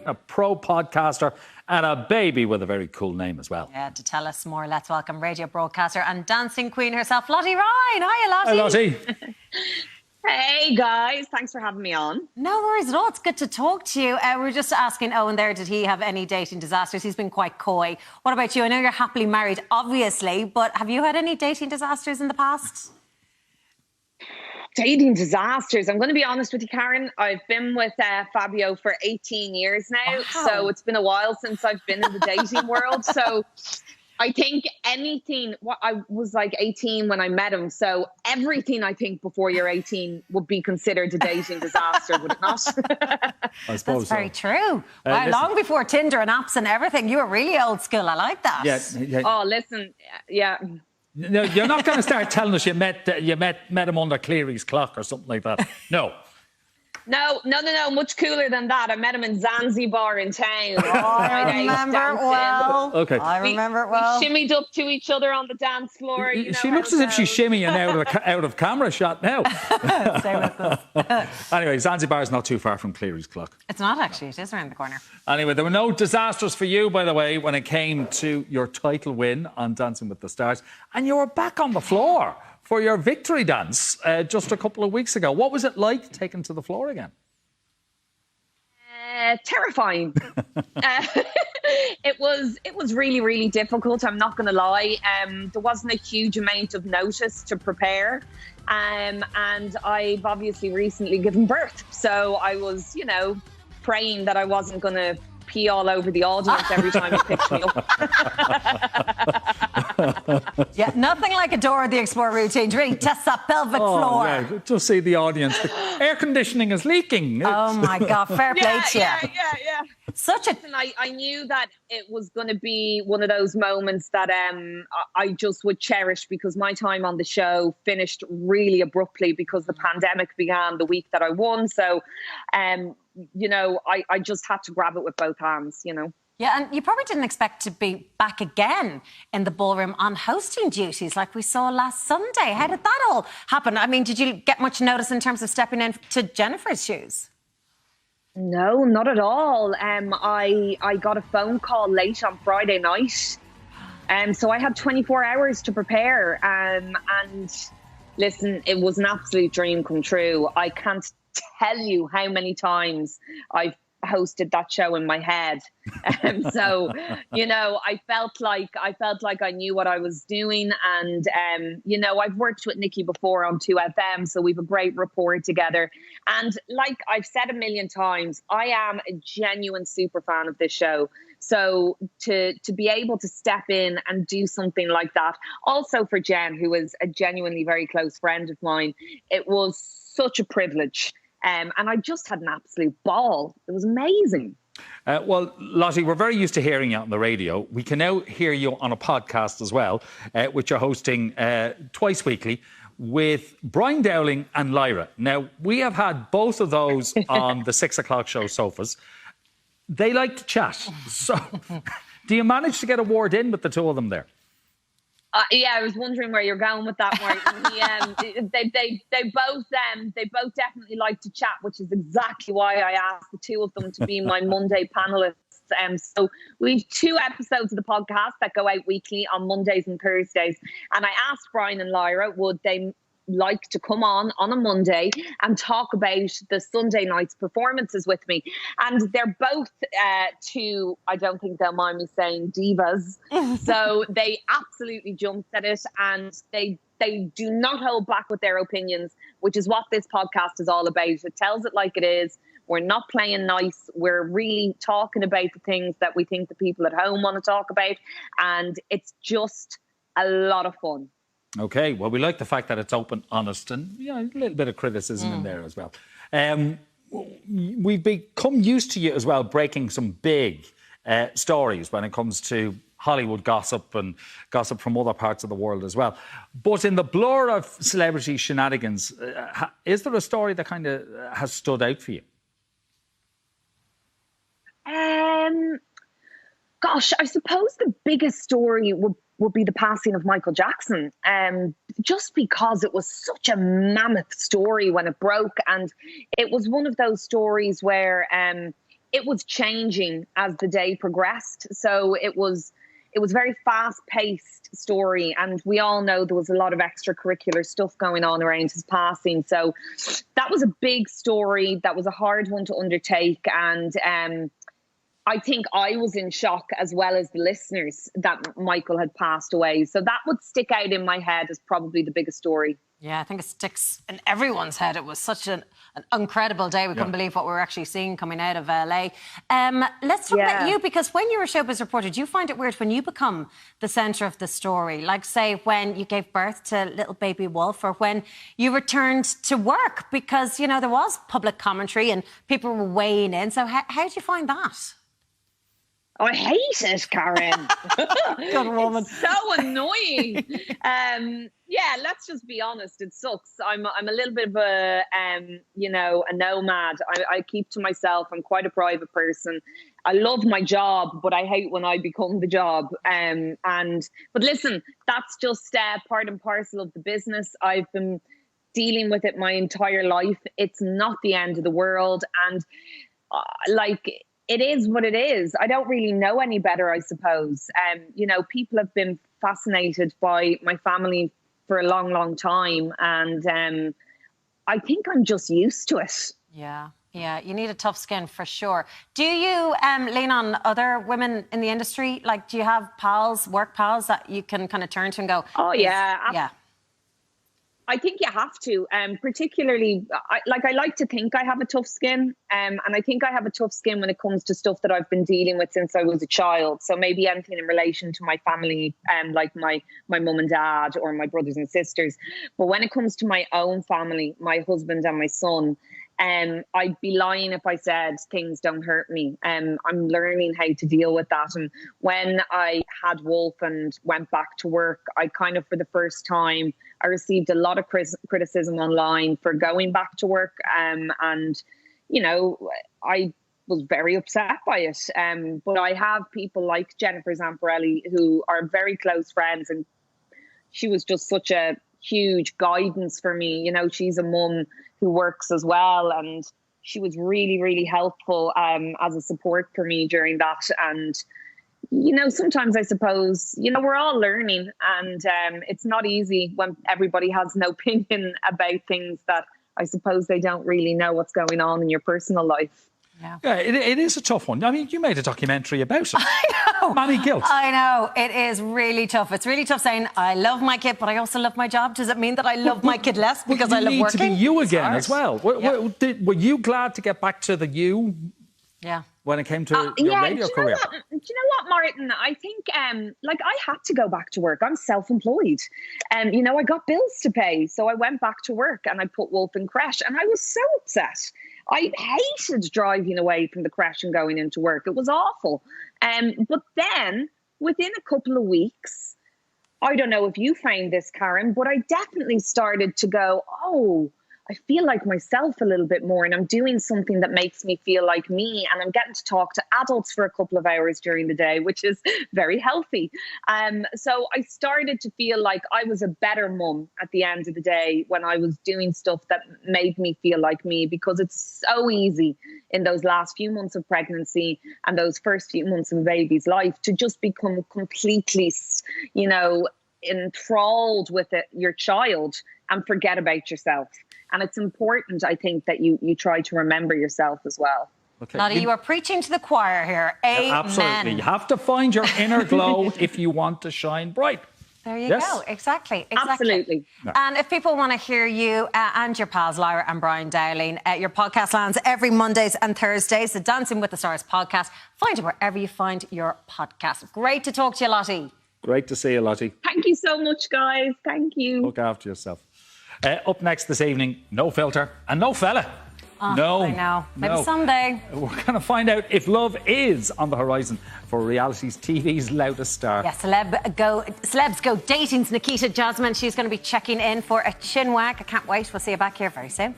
a pro podcaster, and a baby with a very cool name as well. Yeah, to tell us more, let's welcome radio broadcaster and dancing queen herself, Lottie Ryan. Hiya, Lottie. Hi, Lottie. Hey guys, thanks for having me on. No worries at all. It's good to talk to you. We were just asking Owen there, did he have any dating disasters? He's been quite coy. What about you? I know you're happily married, obviously, but have you had any dating disasters in the past? Dating disasters. I'm going to be honest with you, Karen. I've been with Fabio for 18 years now. Wow. So it's been a while since I've been in the dating world. So I think I was like 18 when I met him. So everything I think before you're 18 would be considered a dating disaster, would it not? I suppose That's very so. true. Wow, long before Tinder and apps and everything, you were really old school. I like that. Yeah. Oh, listen, yeah. No, you're not going to start telling us you met him under Cleary's clock or something like that. No. No. Much cooler than that. I met him in Zanzibar in town. Oh, I remember it well. Okay. I remember it well. We shimmied up to each other on the dance floor. You know, she looks as if she's shimmying out of camera shot now. Same with us. Anyway, Zanzibar is not too far from Cleary's clock. It's not actually. It is around the corner. Anyway, there were no disasters for you, by the way, when it came to your title win on Dancing with the Stars. And you were back on the floor for your victory dance just a couple of weeks ago. What was it like taking to the floor again? Terrifying. It was really, really difficult. I'm not going to lie. There wasn't a huge amount of notice to prepare. And I've obviously recently given birth. So I was, praying that I wasn't going to pee all over the audience every time you picked me up. Yeah, nothing like a Dora the Explorer routine to really test that pelvic floor. Yeah, just see the audience. The air conditioning is leaking. Oh my God, fair play to you. Yeah. Such a... Listen, I knew that it was going to be one of those moments that I just would cherish, because my time on the show finished really abruptly because the pandemic began the week that I won. So, I just had to grab it with both hands, Yeah, and you probably didn't expect to be back again in the ballroom on hosting duties like we saw last Sunday. How did that all happen? I mean, did you get much notice in terms of stepping into Jennifer's shoes? No, not at all. I got a phone call late on Friday night. So I had 24 hours to prepare. And listen, it was an absolute dream come true. I can't tell you how many times I've hosted that show in my head. So, I felt like I knew what I was doing. And, I've worked with Nikki before on 2FM, so we've a great rapport together. And like I've said a million times, I am a genuine super fan of this show. So to be able to step in and do something like that, also for Jen, who is a genuinely very close friend of mine, it was such a privilege. And I just had an absolute ball. It was amazing. Well, Lottie, we're very used to hearing you on the radio. We can now hear you on a podcast as well, which you're hosting twice weekly with Brian Dowling and Lyra. Now, we have had both of those on the 6 o'clock show sofas. They like to chat. So do you manage to get a word in with the two of them there? Yeah, I was wondering where you're going with that, Martin. They both definitely like to chat, which is exactly why I asked the two of them to be my Monday panelists. So we've 2 episodes of the podcast that go out weekly on Mondays and Thursdays. And I asked Brian and Lyra, would they like to come on a Monday and talk about the Sunday night's performances with me. And they're both two, I don't think they'll mind me saying, divas. So they absolutely jumped at it, and they do not hold back with their opinions, which is what this podcast is all about. It tells it like it is. We're not playing nice. We're really talking about the things that we think the people at home want to talk about. And it's just a lot of fun. OK, well, we like the fact that it's open, honest, and a little bit of criticism in there as well. We've become used to you as well breaking some big stories when it comes to Hollywood gossip and gossip from other parts of the world as well. But in the blur of celebrity shenanigans, is there a story that kind of has stood out for you? Gosh, I suppose the biggest story would be the passing of Michael Jackson, just because it was such a mammoth story when it broke. And it was one of those stories where it was changing as the day progressed. So it was very fast-paced story, and we all know there was a lot of extracurricular stuff going on around his passing. So that was a big story. That was a hard one to undertake, and I think I was in shock as well as the listeners that Michael had passed away. So that would stick out in my head as probably the biggest story. Yeah, I think it sticks in everyone's head. It was such an incredible day. We couldn't believe what we were actually seeing coming out of LA. Let's talk about you, because when you were a showbiz reporter, do you find it weird when you become the centre of the story? Like, say, when you gave birth to little baby Wolf, or when you returned to work, because, you know, there was public commentary and people were weighing in. So how did you find that? I hate it, Karen. Good woman. It's so annoying. Yeah, let's just be honest. It sucks. I'm a little bit of a, a nomad. I keep to myself. I'm quite a private person. I love my job, but I hate when I become the job. But listen, that's just part and parcel of the business. I've been dealing with it my entire life. It's not the end of the world. And it is what it is. I don't really know any better, I suppose. People have been fascinated by my family for a long, long time. And I think I'm just used to it. Yeah, you need a tough skin for sure. Do you lean on other women in the industry? Like, do you have pals, work pals that you can kind of turn to and go, oh, yeah. Yeah. I think you have to, particularly, I like to think I have a tough skin, and I think I have a tough skin when it comes to stuff that I've been dealing with since I was a child. So maybe anything in relation to my family, like my mum and dad or my brothers and sisters. But when it comes to my own family, my husband and my son, I'd be lying if I said things don't hurt me. I'm learning how to deal with that. And when I had Wolf and went back to work, I kind of, for the first time, I received a lot of criticism online for going back to work. And, I was very upset by it. But I have people like Jennifer Zamparelli, who are very close friends. And she was just such a huge guidance for me. She's a mum who works as well, and she was really, really helpful as a support for me during that. And sometimes I suppose we're all learning, and it's not easy when everybody has an opinion about things that I suppose they don't really know what's going on in your personal life. Yeah, it is a tough one. I mean, you made a documentary about it. I know. Mammy guilt. I know. It is really tough. It's really tough saying, I love my kid, but I also love my job. Does it mean that I love my kid less because I love working? You need to be you again as well. Were you glad to get back to the you? Yeah. When it came to your radio career? Do you know what, Martin? I think, I had to go back to work. I'm self-employed. I got bills to pay. So I went back to work and I put Wolf in creche. And I was so upset. I hated driving away from the creche and going into work. It was awful. But then, within a couple of weeks, I don't know if you found this, Karen, but I definitely started to go, oh, I feel like myself a little bit more, and I'm doing something that makes me feel like me, and I'm getting to talk to adults for a couple of hours during the day, which is very healthy. So I started to feel like I was a better mum at the end of the day when I was doing stuff that made me feel like me, because it's so easy in those last few months of pregnancy and those first few months of a baby's life to just become completely, enthralled with your child and forget about yourself. And it's important, I think, that you try to remember yourself as well. Okay. Lottie, you are preaching to the choir here. Amen. Absolutely. You have to find your inner glow if you want to shine bright. There you go. Exactly. Absolutely. And if people want to hear you and your pals, Lyra and Brian Dowling, your podcast lands every Mondays and Thursdays, the Dancing with the Stars podcast. Find it wherever you find your podcast. Great to talk to you, Lottie. Great to see you, Lottie. Thank you so much, guys. Thank you. Look after yourself. Up next this evening, no filter and no fella. No. I know. Maybe someday. We're going to find out if love is on the horizon for reality's TV's loudest star. Yeah, celebs go dating's Nikita Jasmine. She's going to be checking in for a chin wag. I can't wait. We'll see you back here very soon.